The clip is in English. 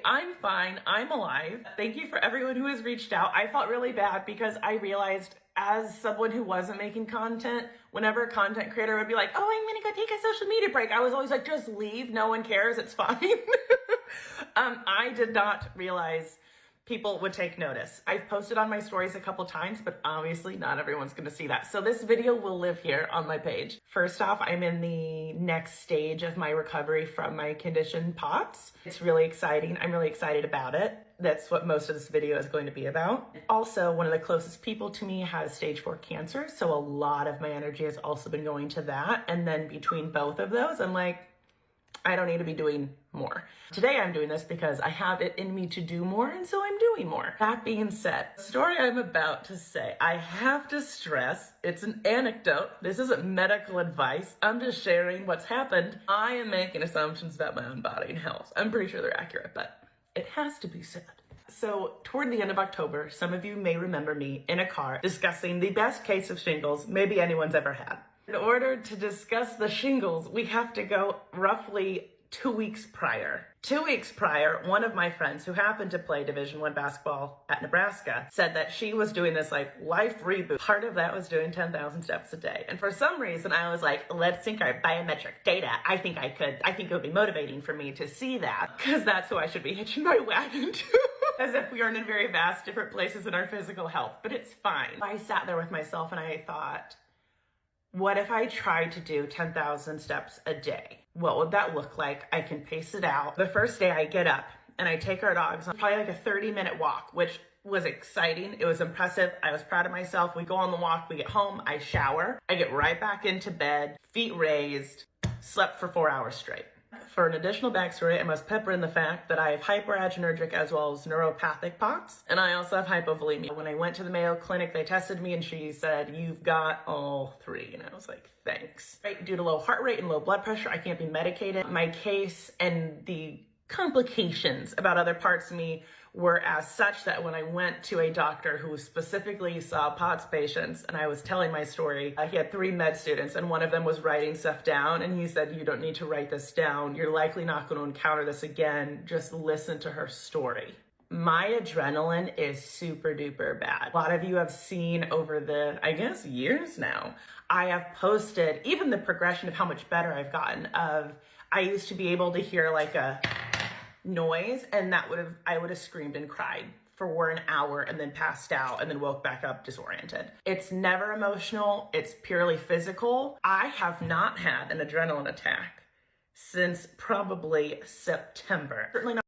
I'm fine. I'm alive. Thank you for everyone who has reached out. I felt really bad because I realized as someone who wasn't making content, whenever a content creator would be like, oh, I'm gonna go take a social media break, I was always like, just leave. No one cares. It's fine. I did not realize people would take notice. I've posted on my stories a couple times, but obviously not everyone's gonna see that. So this video will live here on my page. First off, I'm in the next stage of my recovery from my conditioned POTS. It's really exciting. I'm really excited about it. That's what most of this video is going to be about. Also, one of the closest people to me has stage 4 cancer, so a lot of my energy has also been going to that. And then between both of those, I'm like, I don't need to be doing more. Today I'm doing this because I have it in me to do more, and so I'm doing more. That being said, the story I'm about to say, I have to stress, it's an anecdote. This isn't medical advice. I'm just sharing what's happened. I am making assumptions about my own body and health. I'm pretty sure they're accurate, but it has to be said. So toward the end of October, some of you may remember me in a car discussing the best case of shingles maybe anyone's ever had. In order to discuss the shingles, we have to go roughly 2 weeks prior. 2 weeks prior, one of my friends who happened to play Division I basketball at Nebraska said that she was doing this like life reboot. Part of that was doing 10,000 steps a day. And for some reason I was like, let's sync our biometric data. I think it would be motivating for me to see that because that's who I should be hitching my wagon to. As if we aren't in very vast different places in our physical health, but it's fine. I sat there with myself and I thought, what if I tried to do 10,000 steps a day? What would that look like? I can pace it out. The first day I get up and I take our dogs on probably like a 30-minute walk, which was exciting. It was impressive. I was proud of myself. We go on the walk, we get home, I shower, I get right back into bed, feet raised, slept for 4 hours straight. For an additional backstory, I must pepper in the fact that I have hyperadrenergic as well as neuropathic POTS, and I also have hypovolemia. When I went to the Mayo Clinic, they tested me and she said, you've got all three. And I was like, thanks. Right, due to low heart rate and low blood pressure, I can't be medicated. My case and the complications about other parts of me were as such that when I went to a doctor who specifically saw POTS patients and I was telling my story, he had 3 med students and one of them was writing stuff down and he said, you don't need to write this down. You're likely not going to encounter this again. Just listen to her story. My adrenaline is super duper bad. A lot of you have seen over the, I guess, years now, I have posted even the progression of how much better I've gotten I used to be able to hear like a noise and I would have screamed and cried for an hour and then passed out and then woke back up disoriented. It's never emotional. It's purely physical. I have not had an adrenaline attack since probably September. Certainly not